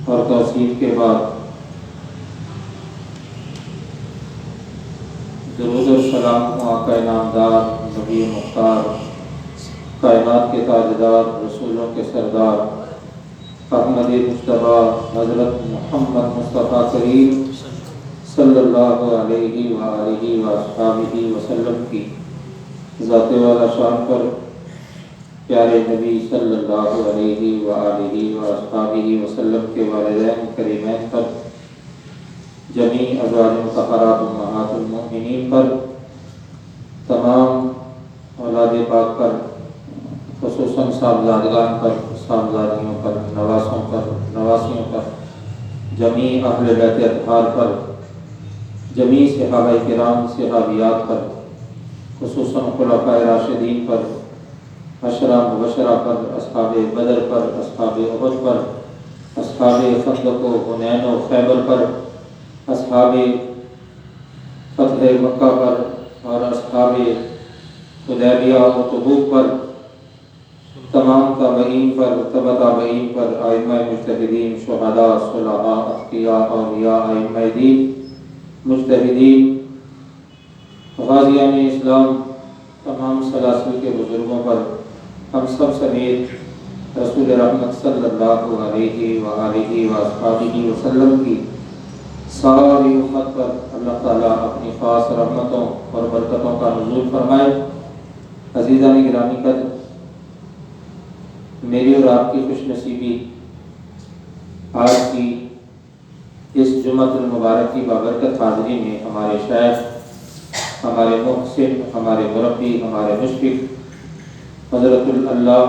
اور توصیف کے بعد درود و سلام آقا نامدار نبی مختار کائنات کے تاجدار رسولوں کے سردار احمد مصطفیٰ حضرت محمد مصطفیٰ کریم صلی اللہ علیہ وآلہ وآصحابہ وسلم کی ذات والا شان پر، پیارے نبی صلی اللہ علیہ وآلہ وآصحابہ وسلم کے والدین کریمین پر، جمیع ازواج مطہرات امہات المؤمنین پر، تمام اولاد پاک پر، خصوصاً صاحبزادگان پر، صاحبزادیوں پر، نواسوں پر، نواسیوں پر، جمیع اہل بیت اطہار پر، جمیع صحابہ کرام صحابیات پر، خصوصاً خلفاء راشدین پر، عشرہ مبشرہ پر، اصحاب بدر پر، اصحاب احد پر، اصحاب خندق و حنین و خیبر پر، اصحاب فتح مکہ پر، اور اصحاب حدیبیہ و تبوک پر، تمام تابعین پر، تبع تابعین پر، ائمہ مجتہدین، شہداء، صلحاء، اتقیاء، اولیاء، ائمہ دین، مجتہدین، غازیان اسلام، تمام سلاسل کے بزرگوں پر، ہم سب سمیت رسول رحمت صلی اللہ علیہ وآلہ وآصحابہ وسلم کی ساری امت پر اللہ تعالیٰ اپنی خاص رحمتوں اور برکتوں کا نزول فرمائے۔ عزیزان گرامی قدر، میری اور آپ کی خوش نصیبی آج کی اس جمعۃ المبارک کی بابرکت حاضری میں ہمارے شیخ، ہمارے محسن، ہمارے مربی، ہمارے مشفق حضرت اللہ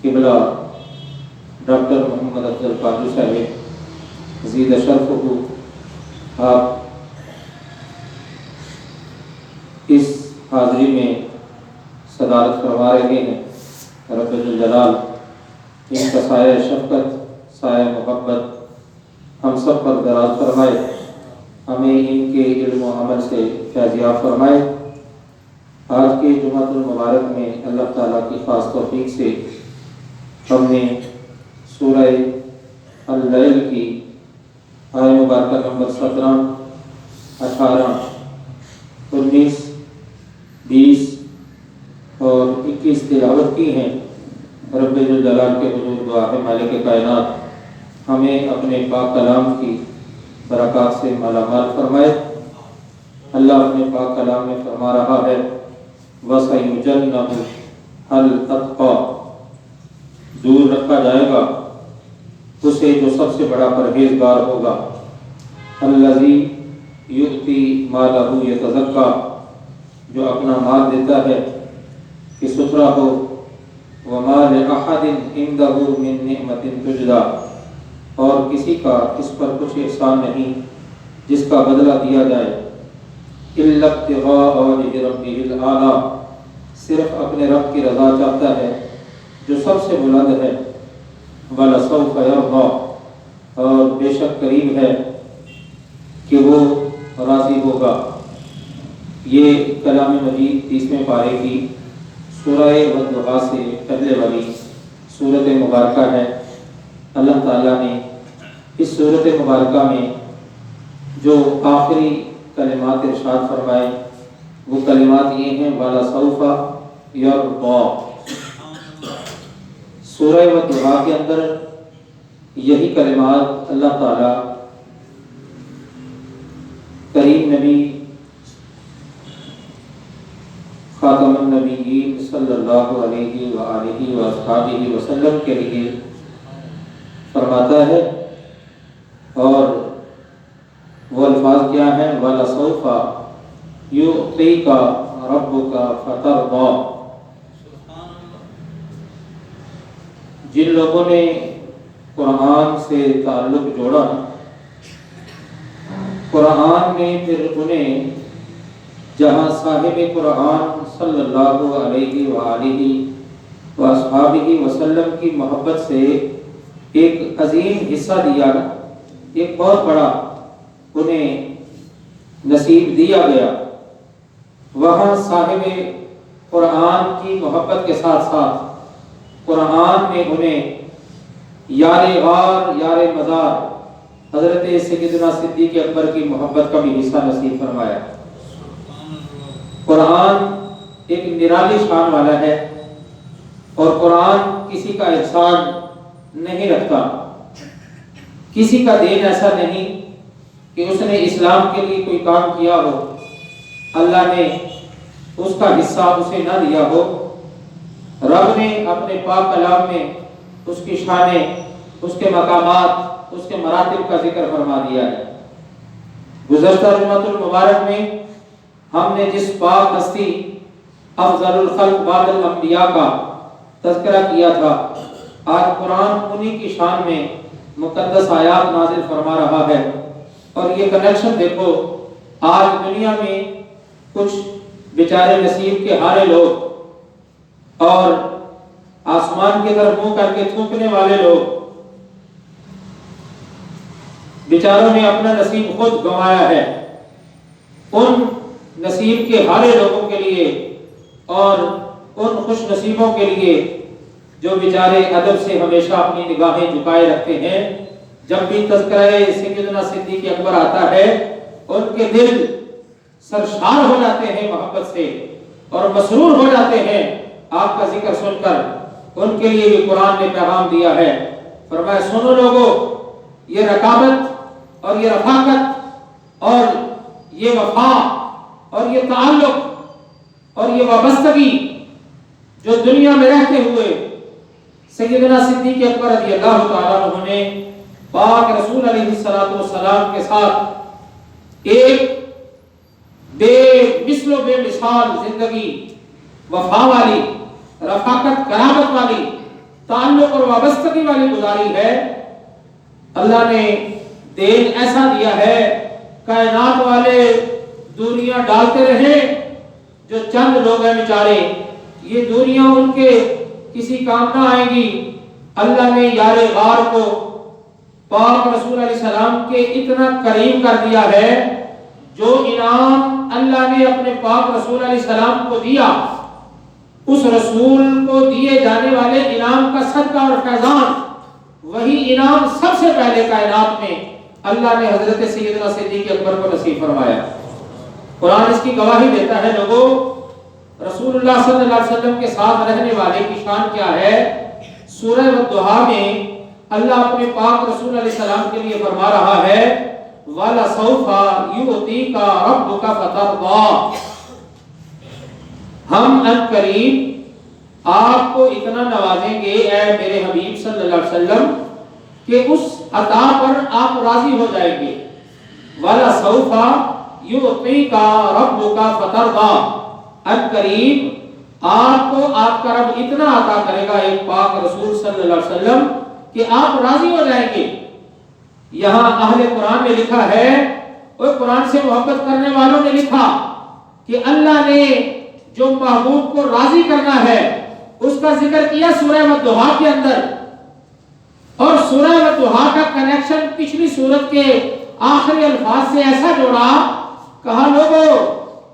قبلہ ڈاکٹر محمد افضل قادری صاحب زید شرفہ، آپ اس حاضری میں صدارت فرما رہے ہیں۔ رب الجلال ان کا سایہ شفقت، سایہ محبت ہم سب پر دراز فرمائے، ہمیں ان کے علم و عمل سے فیضیاب فرمائے۔ آج کے جمعۃ المبارک میں اللہ تعالیٰ کی خاص توفیق سے ہم نے سورہ اللیل کی آیہ مبارکہ نمبر 17، 18، 19، 20 اور 21 تلاوت کی ہیں۔ رب الجلال کے حضور دعا ہے مالک کائنات ہمیں اپنے پاک کلام کی برکات سے مالا مال فرمائے۔ اللہ اپنے پاک کلام میں فرما رہا ہے وَسَيُجَنَّبُهَا الْأَتْقَى، دور رکھا جائے گا اسے جو سب سے بڑا پرہیزگار ہوگا، الَّذِي يُؤْتِي مَالَهُ يَتَزَكَّى، جو اپنا مال دیتا ہے کہ ستھرا ہو، وَمَا لِأَحَدٍ عِندَهُ مِن نِعْمَةٍ تُجْزَى، اور کسی کا اس پر کچھ احسان نہیں جس کا بدلہ دیا جائے، إِلَّا ابْتِغَاءَ وَجْهِ رَبِّهِ الْأَعْلَى، صرف اپنے رب کی رضا چاہتا ہے جو سب سے بلند ہے، وَلَسَوْفَ يَرْضَى، اور بے شک قریب ہے کہ وہ راضی ہوگا۔ یہ کلام مجید 30ویں پارے کی سورہ والضحیٰ سے پہلے والی سورت مبارکہ ہے۔ اللہ تعالیٰ نے اس سورت مبارکہ میں جو آخری کلمات ارشاد فرمائے وہ کلمات یہ ہیں وَلَسَوْفَ يَرْضَى۔ سورہ والضحیٰ کے اندر یہی کلمات اللہ تعالیٰ کریم نبی خاتم النبیین صلی اللہ علیہ وآلہ وآصحابہ وسلم کے لیے فرماتا ہے، اور وہ الفاظ کیا ہیں؟ وَلَسَوْفَ يُعْطِيكَ رَبُّكَ فَتَرْضَى۔ جن لوگوں نے قرآن سے تعلق جوڑا، قرآن نے پھر انہیں جہاں صاحب قرآن صلی اللہ علیہ وآلہ وآصحابہ وسلم کی محبت سے ایک عظیم حصہ دیا، ایک بہت بڑا انہیں نصیب دیا گیا، وہاں صاحب قرآن کی محبت کے ساتھ ساتھ قرآن نے انہیں یار غار یار مزار حضرت سیدنا صدیق اکبر کی محبت کا بھی حصہ نصیب فرمایا۔ قرآن ایک نرالی شان والا ہے اور قرآن کسی کا احسان نہیں رکھتا، کسی کا دین ایسا نہیں کہ اس نے اسلام کے لیے کوئی کام کیا ہو اللہ نے اس کا حصہ اسے نہ دیا ہو۔ رب نے اپنے پاک کلام میں اس کی شانیں، اس کے مقامات، اس کے مراتب کا ذکر فرما دیا ہے۔ گزشتہ جمعۃ المبارک میں ہم نے جس پاک ہستی افضل الخلق بعد الانبیاء کا تذکرہ کیا تھا، آج قرآن انہی کی شان میں مقدس آیات نازل فرما رہا ہے۔ اور یہ کنیکشن دیکھو، آج دنیا میں کچھ بیچارے نصیب کے ہارے لوگ اور آسمان کی طرف منہ کر کے تھوکنے والے لوگ، بیچاروں نے اپنا نصیب خود گنوایا ہے۔ ان نصیب کے ہارے لوگوں کے لیے اور ان خوش نصیبوں کے لیے جو بیچارے ادب سے ہمیشہ اپنی نگاہیں جھکائے رکھتے ہیں، جب بھی تذکرہ سیدنا صدیق اکبر آتا ہے ان کے دل سرشار ہو جاتے ہیں محبت سے اور مسرور ہو جاتے ہیں آپ کا ذکر سن کر۔ ان کے لیے بھی قرآن نے پیغام دیا ہے، فرمایا سنو لوگو، یہ رقابت اور یہ رفاقت اور یہ وفا اور یہ تعلق اور یہ وابستگی جو دنیا میں رہتے ہوئے سیدنا صدیق اکبر رضی اللہ تعالیٰ عنہ نے پاک رسول علیہ السلام کے ساتھ ایک بے مثل و بے مثال زندگی، وفا والی، رفاقت قرابت والی، تعلق اور وابستگی والی گزاری ہے۔ اللہ نے دین ایسا دیا ہے، کائنات والے دوریاں ڈالتے رہے، جو چند لوگ ہیں بیچارے یہ دوریاں ان کے کسی کام نہ آئیں گی۔ اللہ نے یار غار کو پاک رسول علیہ السلام کے اتنا کریم کر دیا ہے، جو انعام اللہ نے اپنے پاک رسول علیہ السلام کو دیا، اس رسول کو دیے جانے والے انعام کا صدقہ اور فیضان، وہی انعام سب سے پہلے کائنات میں اللہ نے حضرت سیدنا صدیق اکبر کو نصیب فرمایا۔ قرآن اس کی گواہی دیتا ہے لوگوں، رسول اللہ صلی اللہ علیہ وسلم کے ساتھ رہنے والے کی شان کیا ہے۔ سورہ والضحیٰ میں اللہ اپنے پاک رسول علیہ السلام کے لیے فرما رہا ہے وَلَسَوْفَ يُعْطِيكَ رَبُّكَ فَتَرْضَىٰ، ہم ان قریب آپ کو اتنا نوازیں گے اے میرے حبیب صلی اللہ علیہ وسلم کہ اس عطا پر آپ راضی ہو جائیں گے۔ وَلَسَوْفَ يُعْطِيكَ رَبُّكَ فَتَرْضَىٰ، ان قریب آپ کو آپ کا رب اتنا عطا کرے گا ایک پاک رسول صلی اللہ علیہ وسلم کہ آپ راضی ہو جائیں گے۔ یہاں اہل قرآن نے لکھا ہے، اور قرآن سے محبت کرنے والوں نے لکھا کہ اللہ نے جو محبوب کو راضی کرنا ہے اس کا ذکر کیا سورہ والضحیٰ کے اندر، اور سورہ والضحیٰ کا کنیکشن پچھلی سورت کے آخری الفاظ سے ایسا جوڑا، کہا لوگوں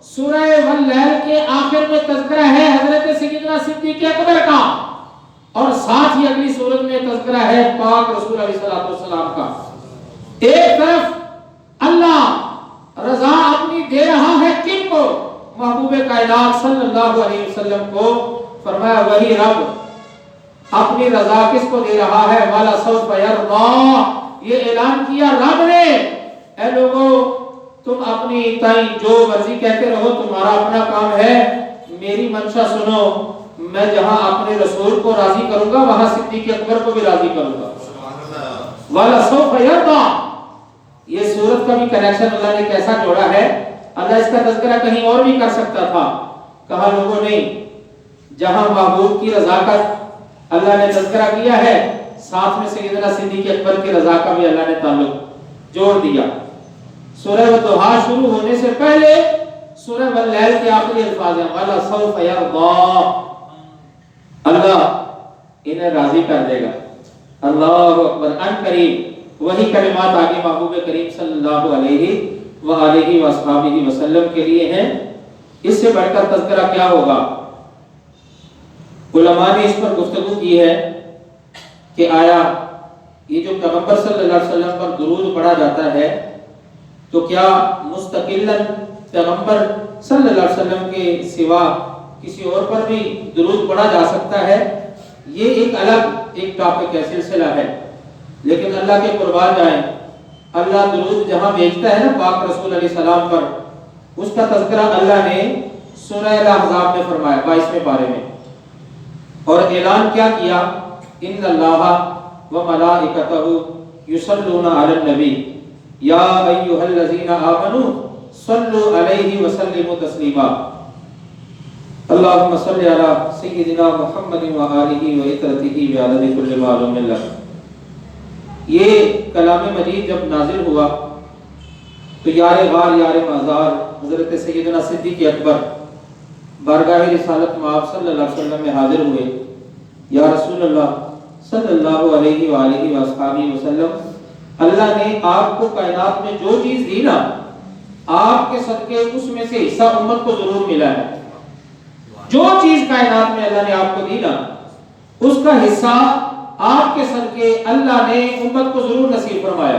سورہ واللیل کے آخر میں تذکرہ ہے حضرت سیدنا صدیق اکبر کا، اور ساتھ ہی اگلی سورت میں تذکرہ ہے پاک رسول علیہ السلام کا۔ ایک طرف اللہ رضا اپنی دے رہا ہے کن کو؟ محبوب کائنات صلی اللہ علیہ وسلم کو۔ فرمایا وہی رب اپنی رضا کس کو دے رہا ہے؟ وَلَسَوْفَ يَرْضَىٰ، یہ اعلان کیا رب نے، اے لوگوں تم اپنی تائیں جو مرضی کہتے رہو، تمہارا اپنا کام ہے، میری منشا سنو، میں جہاں اپنے رسول کو راضی کروں گا وہاں صدیق اکبر کو بھی راضی کروں گا۔ وَلَسَوْفَ يَرْضَىٰ، یہ سورت کا بھی کنیکشن اللہ نے کیسا جوڑا ہے۔ اللہ اس کا تذکرہ کہیں اور بھی کر سکتا تھا، کہا لوگوں نہیں، جہاں محبوب کی رضا کا اللہ نے تذکرہ کیا ہے، ساتھ میں سیدنا صدیق اکبر کی رضا کا بھی اللہ نے تعلق جوڑ دیا۔ سورہ والضحیٰ شروع ہونے سے پہلے سورہ واللیل کے آخری الفاظ ہیں وَلَسَوْفَ يَرْضَىٰ، اللہ انہیں راضی کر دے گا۔ اللہ اکبر، ان قریب وہی کلمات آگے محبوب کریم صلی اللہ علیہ وآلہ وصحبہ وسلم کے لیے ہیں، اس سے بڑھ کر تذکرہ کیا ہوگا؟ علماء نے اس پر گفتگو کی ہے کہ آیا یہ جو پیغمبر صلی اللہ علیہ وسلم پر درود پڑھا جاتا ہے تو کیا مستقلاً پیغمبر صلی اللہ علیہ وسلم کے سوا کسی اور پر بھی درود پڑھا جا سکتا ہے؟ یہ ایک الگ ایک ٹاپک ہے، سلسلہ ہے، لیکن اللہ کے قربان جائیں، اللہ درود جہاں بھیجتا ہے نا پاک رسول علیہ السلام پر، اس کا تذکرہ اللہ نے سورہ الاحزاب میں فرمایا 22ویں پارے میں، اور اعلان کیا کیا؟ ان اللہ و ملائکتہ یصلون علی النبی یا ایھا الذین آمنوا صلوا علیہ وسلموا تسلیما اللہم صل علی سیدنا محمد و آلہ و عطرتہ بعدد کل معلوم لک۔ یہ کلام مجید جب نازل ہوا تو یار غار یار مزار حضرت سیدنا صدیق اکبر بارگاہ رسالت مآب صلی اللہ علیہ وسلم میں حاضر ہوئے۔ یا رسول اللہ صلی اللہ علیہ وآلہ وآلہ وسلم، اللہ نے آپ کو کائنات میں جو چیز دی نا، آپ کے صدقے اس میں سے حصہ امت کو ضرور ملا ہے۔ جو چیز کائنات میں اللہ نے آپ کو دی نا، اس کا حصہ آپ کے صدقے اللہ نے امت کو ضرور نصیب فرمایا۔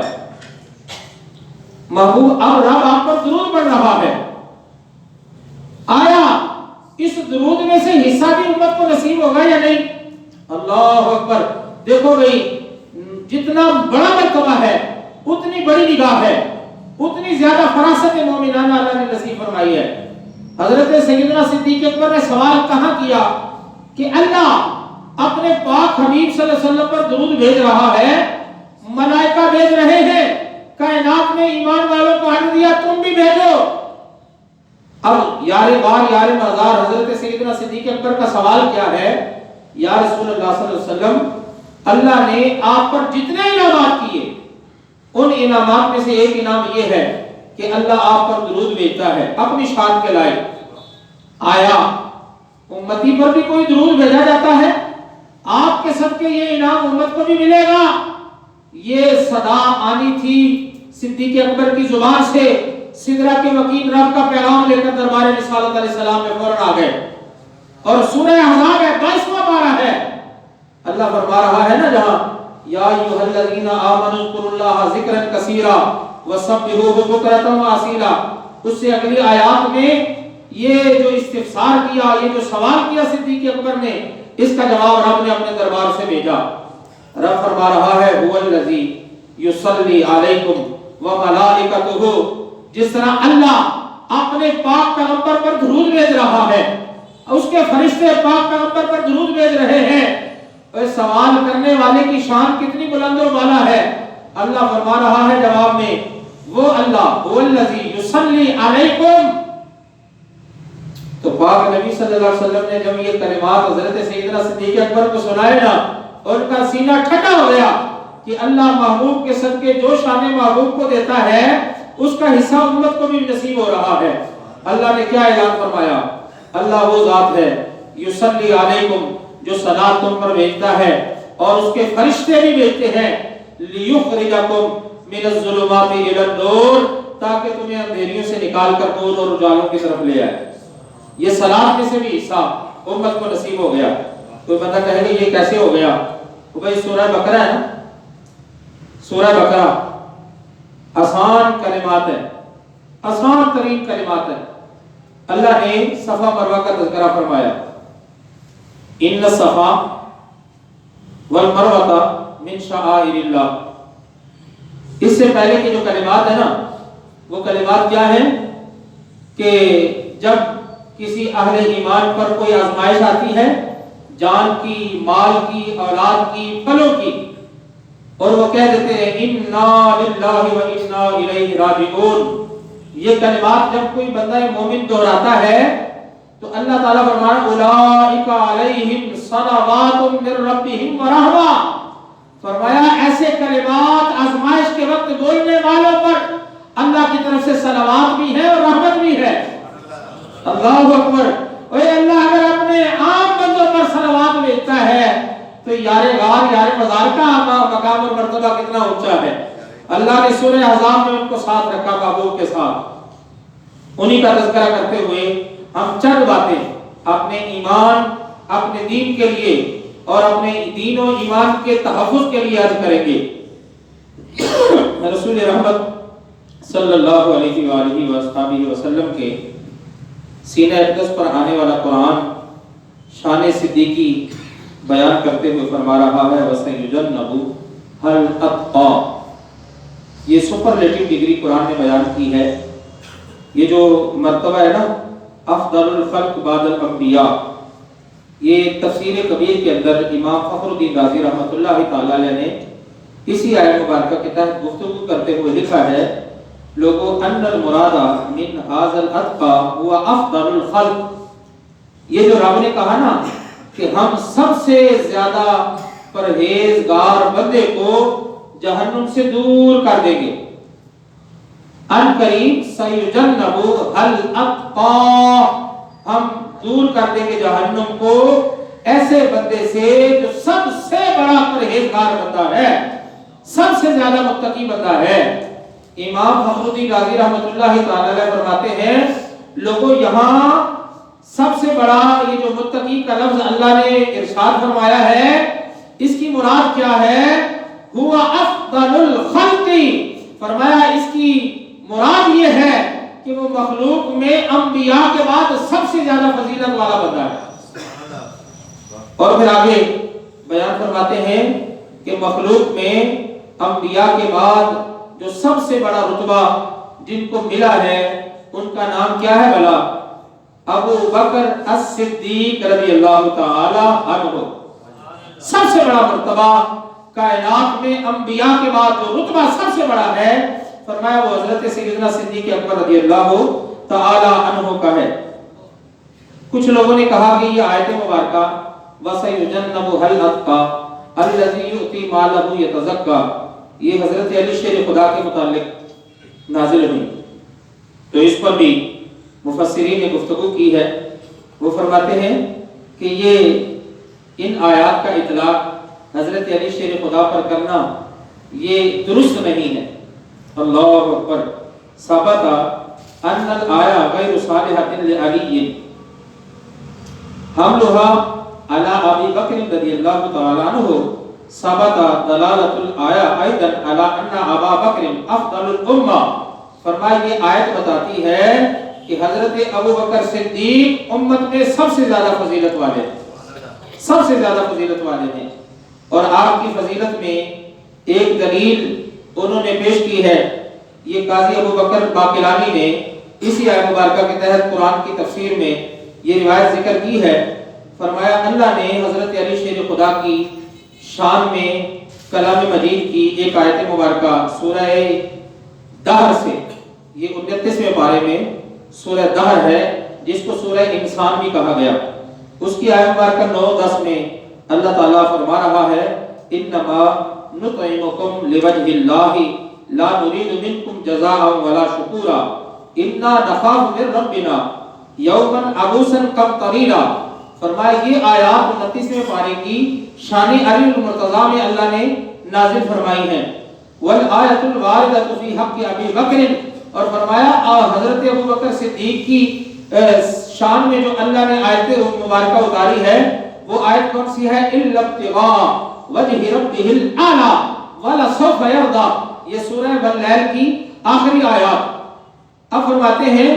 محبوب اب رب آپ پر درود پڑھ رہا ہے، آیا اس درود میں سے حصہ بھی امت کو نصیب ہوگا یا نہیں؟ اللہ اکبر! دیکھو بھئی، جتنا بڑا مرتبہ ہے اتنی بڑی نگاہ ہے، اتنی زیادہ فراست مومنانہ اللہ نے نصیب فرمائی ہے۔ حضرت سیدنا صدیق اکبر نے سوال کہاں کیا کہ اللہ اپنے پاک حبیب صلی اللہ علیہ وسلم پر درود بھیج رہا ہے، ملائکہ بھیج رہے ہیں، کائنات میں ایمان والوں کو حل دیا، تم بھی بھیجو۔ اب یار غار یار مزار حضرت سیدنا صدیق اکبر کا سوال کیا ہے؟ یا رسول اللہ صلی اللہ علیہ وسلم، اللہ نے آپ پر جتنے انعامات کیے، ان انعامات میں سے ایک انعام یہ ہے کہ اللہ آپ پر درود بھیجتا ہے اپنی شان کے لائق۔ آیا امتی پر بھی کوئی درود بھیجا جاتا ہے؟ آپ کے صدقے یہ انعام امت کو بھی ملے گا۔ یہ صدا آنی تھی صدیق اکبر کی زبان سے، سدرہ کے وکیل رب کا پیغام لے کر دربار رسالت علیہ السلام میں فوراً آ گئے، اور سورہ احزاب ہے 22واں پارہ ہے، اللہ فرما رہا ہے نا جہاں یا ایھا الذین آمنوا اذکروا اللہ ذکرا کثیرا وسبحوہ بکرۃ واصیلا، اس سے اگلی آیات میں یہ جو استفسار کیا، یہ جو سوال کیا صدیق اکبر نے، اس کا جواب رب نے اپنے دربار سے بھیجا۔ رب فرما رہا ہے هو الذی یصلی علیکم وملائکتہ، جس طرح اللہ اپنے پاک پیغمبر پر درود بھیج رہا ہے، اس کے فرشتے پاک پیغمبر پر درود بھیج رہے ہیں، اور سوال کرنے والے کی شان کتنی بلند و بالا ہے۔ اللہ فرما رہا ہے جواب میں، وہ اللہ هو الذی یصلی علیکم۔ تو پاک نبی صلی اللہ علیہ وسلم نے جب یہ کلمات حضرت سیدنا صدیق اکبر کو سنائے نا، اور ان کا سینہ ٹھنڈا ہو گیا کہ اللہ محبوب کے صدقے جو شان محبوب کو دیتا ہے اس کا حصہ امت کو بھی نصیب ہو رہا ہے۔ اللہ نے کیا اعلان فرمایا؟ اللہ وہ ذات ہے یصلی علیکم، جو صلات تم پر بھیجتا ہے، اور اس کے فرشتے بھی بھیجتے ہیں، لیخرجکم من الظلمات الی النور، تاکہ تمہیں اندھیریوں سے نکال کر نور اور اجالوں کی طرف لے آئے۔ یہ صلات میں سے بھی حصہ امت کو نصیب ہو گیا۔ کوئی بندہ کہے گا یہ کیسے ہو گیا؟ وہ بھائی سورہ بقرہ ہے نا، سورہ بقرہ آسان کلمات ہے، آسان ترین کلمات ہے۔ اللہ نے صفا مروہ کا تذکرہ فرمایا، ان الصفا والمروہ من شعائر اللہ۔ اس سے پہلے کے جو کلمات ہیں نا، وہ کلمات کیا ہیں کہ جب کسی اہل ایمان پر کوئی آزمائش آتی ہے، جان کی، مال کی، اولاد کی، پھلوں کی، اور وہ کہہ دیتے ہیں انا للہ و انا الیہ راجعون۔ یہ کلمات جب کوئی بندہ مومن دہراتا ہے تو اللہ تعالیٰ فرمایا اولئک علیہم صلوات من ربہم ورحمہ، فرمایا ایسے کلمات آزمائش کے وقت بولنے والوں پر اللہ کی طرف سے صلوات بھی ہے اور رحمت بھی ہے۔ اللہ اکبر! اے اللہ اگر اپنے عام بندوں پر صلوات بھیجتا ہے تو یار غار یار مزار کا مقام اور مرتبہ کتنا اونچا ہے۔ اللہ نے سورہ احزاب میں ان کو ساتھ رکھا محبوب کے ساتھ۔ انہی کا تذکرہ کرتے ہوئے ہم چند باتیں اپنے ایمان، اپنے دین کے لیے اور اپنے دین و ایمان کے تحفظ کے لیے عرض کریں گے۔ رسول رحمت صلی اللہ علیہ وآلہ وآلہ وسلم کے سینہ اقدس پر آنے والا قرآن شان صدیقی بیان کرتے ہوئے فرما رہا ہے وَسَيُجَنَّبُ الْأَتْقَى. یہ سپرلیٹو ڈگری قرآن نے بیان کی ہے. یہ جو مرتبہ ہے نا افضل الخلق بعد الانبیاء، یہ تفسیر کبیر کے اندر امام فخر الدین رازی رحمۃ اللہ تعالی علیہ نے اسی آیت مبارکہ کے تحت گفتگو کرتے ہوئے لکھا ہے لوگوں ان المراد من هذا الاتقى هو افضل الخلق. یہ جو رب نے کہا نا کہ ہم سب سے زیادہ پرہیزگار بندے کو جہنم سے دور کر دیں گے. ان قریب سیجنب الاتقى، ہم دور کر دیں گے جہنم کو ایسے بندے سے جو سب سے بڑا پرہیزگار بندہ ہے، سب سے زیادہ متقی بندہ ہے. امام فخر الدین رازی رحمۃ اللہ تعالی علیہ فرماتے ہیں لوگوں یہاں سب سے بڑا یہ جو متقی کا لفظ اللہ نے ارشاد فرمایا ہے اس کی مراد کیا ہے؟ ہوا افضل الخلق. فرمایا اس کی مراد یہ ہے کہ وہ مخلوق میں انبیاء کے بعد سب سے زیادہ فضیلت والا بندہ ہے. اور پھر آگے بیان فرماتے ہیں کہ مخلوق میں انبیاء کے بعد جو سب سے بڑا رتبہ جن کو ملا ہے ان کا نام کیا ہے بھلا؟ ابو بکر الصدیق رضی اللہ تعالی عنہ. سب سے بڑا مرتبہ کائنات میں انبیاء کے بعد جو رتبہ سب سے بڑا ہے فرمایا وہ حضرت سیدنا صدیق اکبر رضی اللہ تعالی عنہ کا ہے. کچھ لوگوں نے کہا کہ یہ آیت مبارکہ وَسَيُجَنَّبُهَا الْأَتْقَى الَّذِي يُؤْتِي مَالَهُ يَتَزَكَّى یہ حضرت علی شیر خدا کے متعلق نازل ہوئی. تو اس پر بھی مفسرین نے گفتگو کی ہے. وہ فرماتے ہیں کہ یہ ان آیات کا اطلاق حضرت علی شیر خدا پر کرنا یہ درست نہیں ہے. اللہ اکبر. ثبت ان الآیہ غیر صالحۃ لعلی حملها على ابی بکر رضی اللہ تعالی عنہ. ثبت دلالۃ الآیہ ایضا علی ان ابا بکر افضل الامہ. فرمایا یہ آیت بتاتی ہے کہ حضرت ابو بکر صدیق امت میں سب سے زیادہ فضیلت والے ہیں، سب سے زیادہ فضیلت والے ہیں. اور آپ کی فضیلت میں ایک دلیل انہوں نے پیش کی ہے. یہ قاضی ابو بکر باقلانی نے اسی آیت مبارکہ کے تحت قرآن کی تفسیر میں یہ روایت ذکر کی ہے. فرمایا اللہ نے حضرت علی شیر خدا کی شان میں کلام مجید کی ایک آیت مبارکہ سورہ دہر سے، یہ 29ویں پارے میں سورہ دہر ہے جس کو سورہ انسان بھی کہا گیا، اس کی آیت مبارکہ 9-10 میں اللہ تعالیٰ فرما رہا ہے انما نطعمکم لوجہ اللہ لا نريد منکم جزاء ولا شکورا انا نخاف من ربنا یوما عبوسا قمطریرا. فرمایا یہ آیات 29ویں پارے کی شان علی المرتضیٰ میں اللہ نے نازل فرمائی ہیں. والآیۃ الواردۃ فی حق ابی بکر، اور فرمایا حضرت ابو بکر صدیق کی شان میں جو اللہ نے آیت مبارکہ اتاری ہے وہ آیت کون سی ہے؟ الا ابتغاء وجہ ربہ الاعلی ولسوف یرضی. یہ سورہ واللیل کی آخری آیات. اب فرماتے ہیں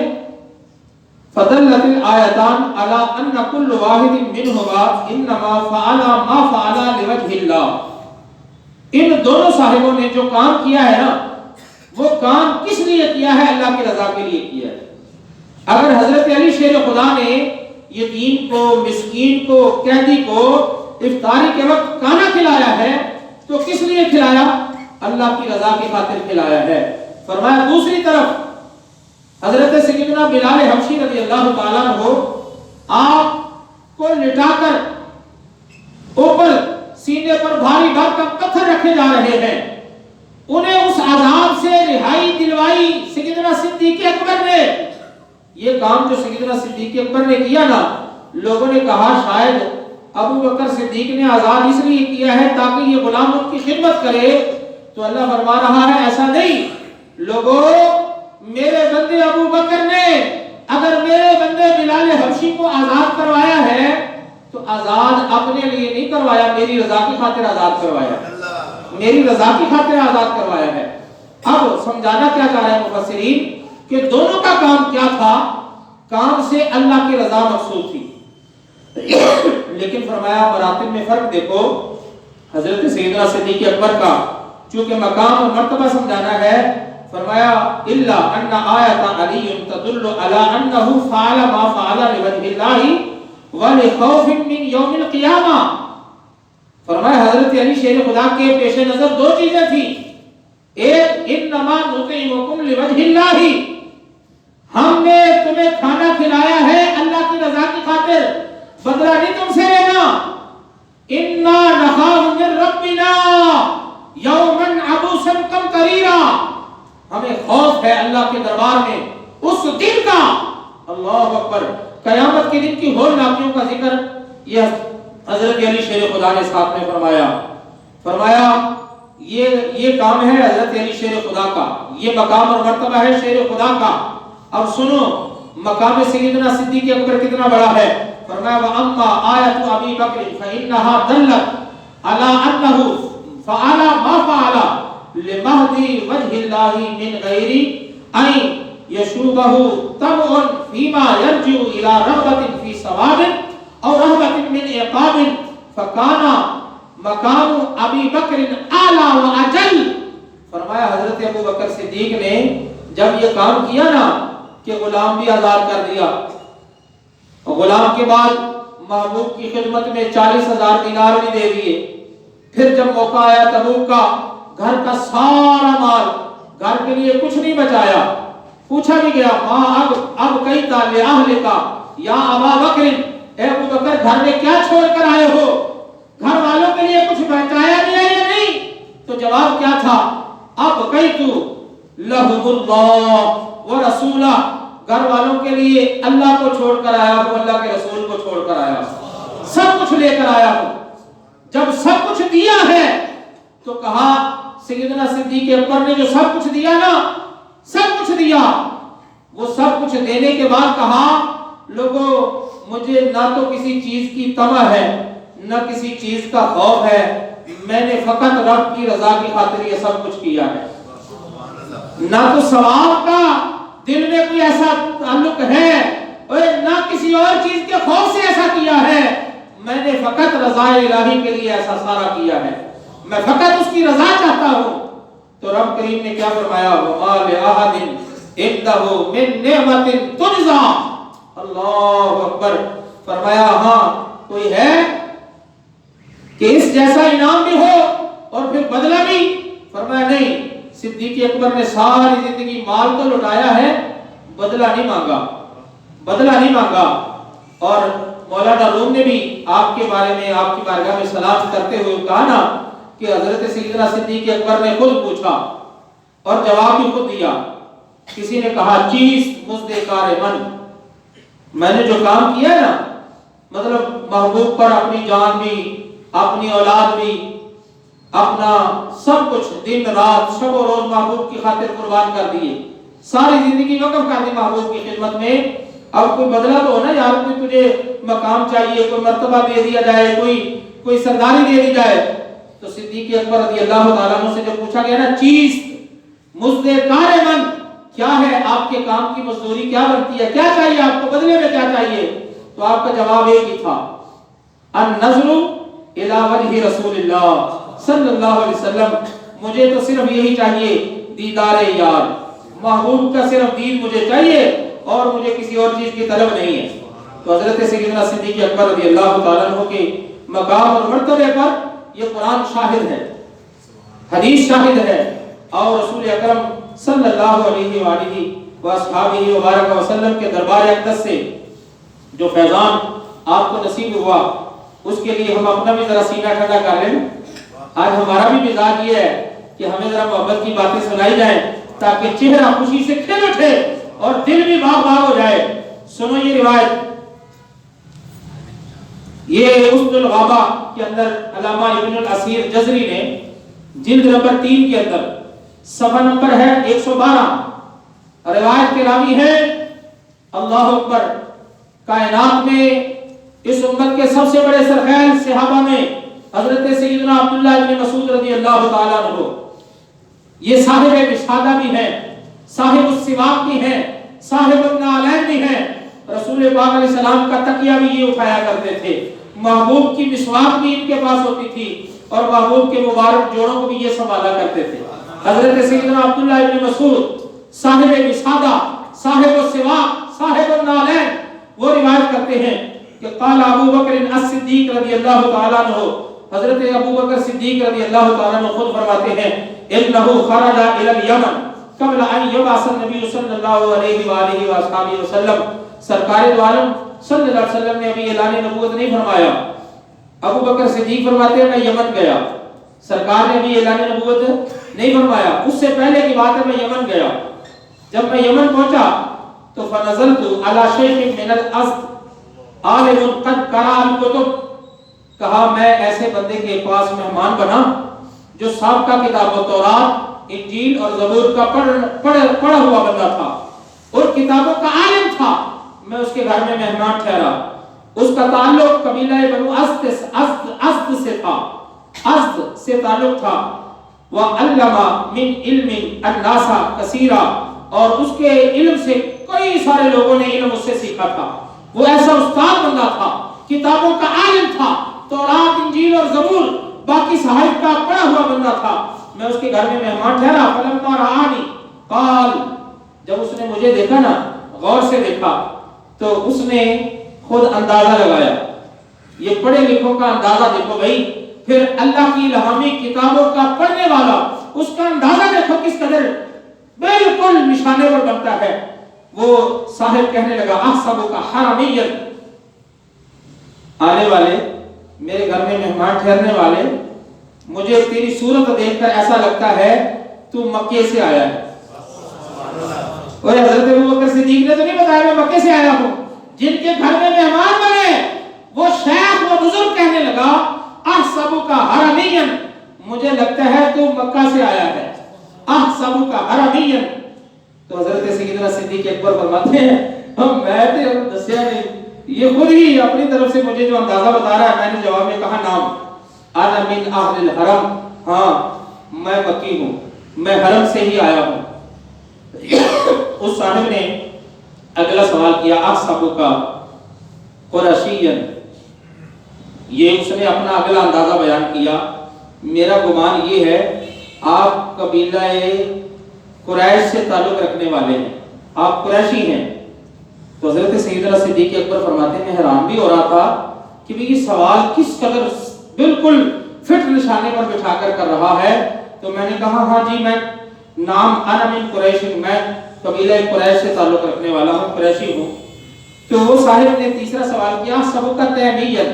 فدلت الآیتان علی ان کل واحد منہما انما فعل ما فعل لوجہ اللہ. ان دونوں صاحبوں نے جو کام کیا ہے نا وہ کام کس لیے کیا ہے؟ اللہ کی رضا کے لیے کیا ہے. اگر حضرت علی شیر خدا نے یتیم کو، مسکین کو، قیدی کو افطاری کے وقت کھانا کھلایا ہے تو کس لیے کھلایا؟ اللہ کی رضا کی خاطر کھلایا ہے. فرمایا دوسری طرف حضرت سیدنا بلال حبشی رضی اللہ تعالیٰ عنہ آپ کو لٹا کر اوپر سینے پر بھاری بھار کا پتھر رکھے جا رہے ہیں، انہیں اس عذاب سے رہائی دلوائی سیدنا صدیق اکبر نے. یہ کام جو سیدنا صدیق اکبر نے کیا نا، لوگوں نے کہا شاید ابو بکر صدیق نے آزاد اس لیے کیا ہے تاکہ یہ غلام ان کی خدمت کرے. تو اللہ فرما رہا ہے ایسا نہیں لوگوں، میرے بندے ابو بکر نے اگر میرے بندے بلال حبشی کو آزاد کروایا ہے تو آزاد اپنے لیے نہیں کروایا، میری رضا کی خاطر آزاد کروایا. میری رضا کی خاطر آزاد کروایا ہے۔ اب سمجھانا کیا چاہ رہے ہیں مفسرین کہ دونوں کا کام کیا تھا؟ کام سے اللہ کی رضا مقصود تھی، لیکن فرمایا مراتب میں فرق دیکھو۔ حضرت سیدنا صدیق اکبر کا چونکہ مقام اور مرتبہ سمجھانا ہے، فرمایا الا ان آیت علی تدل علی انه فعل ما فعل لوجه اللہ ولخوف من یوم القیامہ۔ فرمایا حضرت علی شیر خدا کے پیش نظر دو چیزیں تھیں، ایک انما نطعمکم لوجه اللہ، ہم نے تمہیں کھانا کھلایا ہے اللہ کی رضا کی خاطر، بدلہ نہیں تم سے لینا۔ انا نخاف من ربنا یوما عبوسا قمطریرا، ہمیں خوف ہے اللہ کے دربار میں اس دن کا، اللہ اکبر، قیامت کے دن کی ہولناکیوں کا ذکر یہ حضرت علی شیر خدا نے ساتھ میں فرمایا یہ کام ہے حضرت علی شیر خدا کا، یہ مقام اور مرتبہ ہے شیر خدا کا۔ اب سنو مقام سیدنا صدیق اکبر کتنا بڑا ہے۔ فرمایا وَأَمَّا آیَةُ أَبِي بَکْرٍ فَإِنَّهَا دَلَّتْ عَلَىٰ أَنَّهُ فَعَلَ مَا فَعَلَ لِمَهْدِ وَجْهِ اللَّهِ مِنْ غَيْرِ أَن يَشُوبَهُ طَمْعٌ فِيمَا يَرْجِعُ إِلَىٰ رَغْبَةٍ فِي ثَوَابٍ أَوْ رَهْبَةٍ مِنْ عِقَابٍ فَكَانَ مَقَامُ أَبِي بَکْرٍ أَعْلَىٰ وَأَجَلَّ۔ فرمایا حضرت ابو بکر صدیق نے جب یہ کام کیا نا کہ غلام بھی آزاد کر دیا، غلام کے بعد محبوب کی خدمت میں 40,000 دینار بھی دے دیے، پھر جب موقع آیا تبوک کا، گھر کا سارا مال، گھر کے لیے کچھ نہیں بچایا، پوچھا بھی گیا ماں اب کئی تالے اہل کا یا ابا بکر، اے ابو بکر گھر میں کیا چھوڑ کر آئے ہو، گھر والوں کے لیے کچھ بچایا بھی ہے یا نہیں؟ تو جواب کیا تھا؟ اب کئی تو لہم اللہ و رسولہ، گھر والوں کے لیے اللہ کو چھوڑ کر آیا ہوں، اللہ کے رسول کو چھوڑ کر آیا ہوں، سب کچھ لے کر آیا ہوں۔ جب سب کچھ دیا ہے تو کہا سیدنا صدیق اکبر نے جو سب کچھ دیا نا، سب کچھ دیا، وہ سب کچھ دینے کے بعد کہا لوگوں مجھے نہ تو کسی چیز کی طمع ہے نہ کسی چیز کا خوف ہے، میں نے فقط رب کی رضا کی خاطر یہ سب کچھ کیا ہے، نہ تو ثواب کا دل میں کوئی ایسا تعلق ہے اور نہ کسی اور چیز کے خوف سے ایسا کیا ہے، میں نے فقط رضا الہی کے لیے ایسا سارا کیا ہے، میں فقط اس کی رضا چاہتا ہوں۔ تو رب کریم نے کیا فرمایا؟ وَمَا لِأَحَدٍ عِندَهُ مِن نِعْمَةٍ تُجْزَىٰ، اللہ اکبر، فرمایا ہاں کوئی ہے کہ اس جیسا انعام بھی ہو اور پھر بدلہ بھی؟ فرمایا نہیں۔ صدیق اکبر نے ساری زندگی مال تو لٹایا ہے، بدلہ نہیں مانگا، بدلہ نہیں مانگا۔ اور مولانا روم نے بھی آپ کے بارے میں آپ کی بارگاہ میں سلام کرتے ہوئے کہا نا کہ حضرت سیدنا صدیق اکبر نے خود پوچھا اور جواب بھی خود دیا۔ کسی نے کہا چیز مزد کار من، میں نے جو کام کیا ہے نا، مطلب محبوب پر اپنی جان بھی، اپنی اولاد بھی، اپنا سب کچھ، دن رات شب و روز محبوب کی خاطر قربان کر دیے، ساری زندگی وقف کر دی محبوب کی خدمت میں۔ اب کوئی بدلہ تو ہونا یار، کوئی تجھے مقام چاہیے، کوئی مرتبہ دے دیا جائے، کوئی سرداری دے دی جائے۔ تو صدیق اکبر رضی اللہ تعالیٰ عنہ سے جب پوچھا گیا نا چیز مزد کار من، کیا ہے آپ کے کام کی مزدوری کیا بنتی ہے، کیا چاہیے آپ کو، بدلے میں کیا چاہیے، تو آپ کا جواب ایک ہی تھا، النظر الی وجہ رسول اللہ صلی اللہ علیہ وسلم، مجھے تو صرف یہی چاہیے، دیدار یار، محبوب کا صرف دید مجھے چاہیے اور مجھے کسی اور چیز کی طلب نہیں ہے۔ تو حضرت سیدنا صدیق اکبر رضی اللہ تعالیٰ عنہ کے مقام اور مرتبے پر یہ قرآن شاہد ہے، حدیث شاہد ہے، اور رسول اکرم صلی اللہ علیہ وآلہ وآصحابہ وبارک وسلم کے دربار اقدس سے جو فیضان آپ کو نصیب ہوا، اس کے لیے ہم اپنا بھی ذرا سینہ ٹھنڈا کر لیں۔ آج ہمارا بھی مزاج یہ ہے کہ ہمیں ذرا محبت کی باتیں سنائی جائیں تاکہ چہرہ خوشی سے کھل اٹھے اور دل بھی باغ باغ ہو جائے۔ سنو یہ روایت، یہ اسد الغابہ کے اندر علامہ ابن الاسیر جزری نے جلد نمبر 3 کے اندر صفحہ نمبر ہے 112، روایت کے راوی ہے اللہ اکبر، کائنات میں اس امت کے سب سے بڑے سرخیل صحابہ میں حضرت سیدنا عبداللہ ابن مسعود رضی اللہ تعالیٰ عنہ یہ صاحب وسادہ بھی ہیں، صاحب السواق بھی ہیں، صاحب النعلین بھی ہیں. رسول پاک علیہ السلام کا تکیہ بھی یہ اٹھایا کرتے تھے، محبوب کی مسواک بھی ان کے پاس ہوتی تھی اور محبوب کے مبارک جوڑوں کو بھی یہ سنبھالا کرتے تھے. حضرت سیدنا عبداللہ ابن مسعود صاحب وسادہ، صاحب السواق، صاحب النعلین وہ روایت کرتے ہیں کہ قال ابو بکر الصدیق رضی اللہ تعالیٰ عنہ، حضرت ابو بکر صدیق رضی اللہ تعالیٰ عنہ خود فرماتے ہیں انه خرج الى اليمن قبل ان يبعث النبي صلی اللہ علیہ وآلہ وآلہ وسلم. سرکار دو عالم صلی اللہ علیہ وسلم نے ابھی اعلان نبوت نہیں فرمایا. ابو بکر صدیق فرماتے ہیں میں یمن گیا. سرکار نے ابھی اعلان نبوت نہیں فرمایا، اس سے پہلے کی بات ہے میں یمن گیا. جب میں یمن پہنچا تو فنزلت على شیخ من الازد عالم قد قرأ الکتب، کہا میں ایسے بندے کے پاس مہمان بنا جو سابقہ کتاب و تورات، انجیل اور زبور کا پڑھا ہوا بندہ تھا اور کتابوں کا عالم تھا. میں اس کے گھر میں مہمان ٹھہرا. اس کا تعلق قبیلہ بنو ازد سے تھا، ازد سے تعلق تھا. وعلم من علم الناس کثیرا، اور اس کے علم سے کئی سارے لوگوں نے علم اس سے سیکھا تھا. وہ ایسا استاد بندہ تھا، کتابوں کا عالم تھا، تورات، انجیل اور زبور باقی صحائف کا پڑھا ہوا بندہ تھا. میں اس کے گھر میں مہمان ٹھہرا. فلما رآنی قال، جب اس نے مجھے دیکھا نا، غور سے دیکھا، تو اس نے خود اندازہ لگایا. یہ پڑھے لکھوں کا اندازہ دیکھو بھائی، پھر اللہ کی الہامی کتابوں کا پڑھنے والا اس کا اندازہ دیکھو کس قدر بالکل نشانے پر بنتا ہے. وہ صاحب کہنے لگا احسبک حرامیًا، آنے والے میرے گھر میں مہمان ٹھہرنے والے، مجھے تیری صورت دیکھ کر ایسا لگتا ہے تو مکے سے آیا ہے. اور حضرت ابو بکر صدیق نے تو نہیں بتایا میں مکے سے آیا ہوں. جن کے گھر میں مہمان بنے وہ شیخ و بزرگ کہنے لگا احسبک حرامیًا، مجھے لگتا ہے تو مکہ سے آیا ہے. احسبک حرامیًا. تو حضرت سیدنا صدیق اکبر فرماتے ہیں میں تو دسیا نہیں، یہ خود ہی اپنی طرف سے مجھے جو اندازہ بتا رہا ہے. میں نے جواب میں کہا نام انا من اہل الحرم، ہاں میں مکی ہوں، میں حرم سے ہی آیا ہوں. اس صاحب نے اگلا سوال کیا احسبک قریشیًا، یہ اس نے اپنا اگلا اندازہ بیان کیا. میرا گمان یہ ہے آپ قبیلہ قریش سے تعلق رکھنے والے ہیں، آپ قریشی ہیں. تو حضرت سیدنا صدیق اکبر فرماتے ہیں حیران بھی ہو رہا تھا کہ یہ سوال کس قدر بالکل فٹ نشانے پر بٹھا کر رہا ہے. تو میں نے کہا ہاں جی، میں نام انا من قریش، میں قبیلہ قریش سے تعلق رکھنے والا ہوں، قریشی ہوں. تو وہ صاحب نے تیسرا سوال کیا سبق تیمیہ،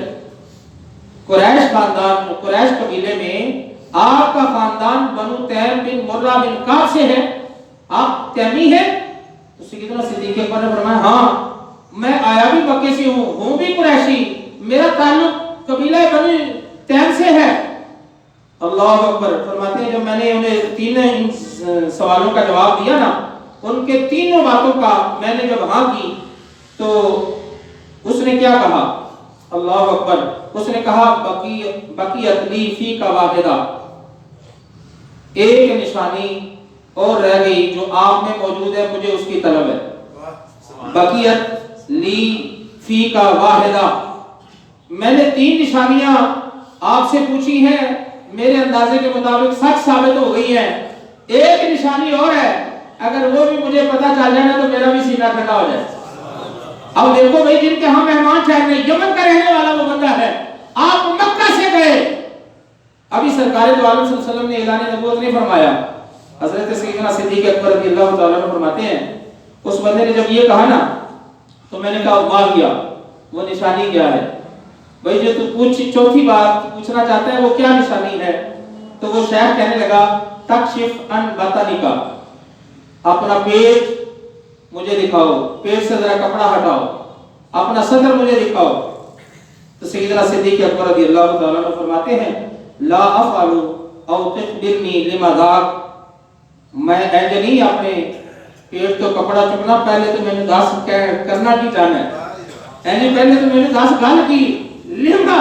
قریش خاندان، قریش قبیلے میں آپ کا خاندان بنو تیم بن مرہ بن کعب سے ہے، آپ تیمی ہیں؟ تو سیدنا صدیق اکبر نے فرمایا ہاں میں آیا بھی مکے سے ہوں بھی قریشی، میرا تعلق قبیلہ بنو تیم سے ہے. اللہ اکبر. فرماتے ہیں جب میں نے انہیں تین سوالوں کا جواب دیا نا، ان کے تینوں باتوں کا میں نے جب ہاں کی تو اس نے کیا کہا؟ اللہ اکبر. اس نے کہا بقیت لی فی کا واحدہ، ایک نشانی اور رہ گئی جو آپ میں موجود ہے، مجھے اس کی طلب ہے. بقیت لی فی کا واحدہ، میں نے تین نشانیاں آپ سے پوچھی ہیں، میرے اندازے کے مطابق سچ ثابت ہو گئی ہیں. ایک نشانی اور ہے، اگر وہ بھی مجھے پتا چل جائے نا تو میرا بھی سینہ ٹھنڈا ہو جائے. اب دیکھو بھائی، جن کے ہم مہمان ٹھہرنے، یمن کا رہنے والا وہ بندہ ہے، آپ مکہ سے گئے. ابھی سرکار دو عالم صلی اللہ علیہ وسلم نے اعلان نبوت نہیں فرمایا. حضرت سیدنا صدیق اکبر رضی اللہ تعالیٰ عنہ فرماتے ہیں اس بندے نے جب یہ کہا نا تو میں نے کہا ما کیا، وہ نشانی کیا ہے؟ بھائی جو تو چوتھی بات پوچھنا چاہتا ہے وہ کیا نشانی ہے؟ تو وہ شیخ کہنے لگا تکشف ان بطنک، اپنا پیٹ مجھے دکھاؤ، پیٹ سے ذرا کپڑا ہٹاؤ، اپنا صدر مجھے دکھاؤ. تو سیدنا صدیق اکبر رضی اللہ تعالیٰ عنہ فرماتے ہیں لا افعل او تخبرنی لما ذاک، میں ایسے نہیں اپنے پیٹ تو کپڑا چکنا، پہلے تو میں نے دس کرنا کی جانا ہے، پہلے تو میں نے 10 گل کی لما.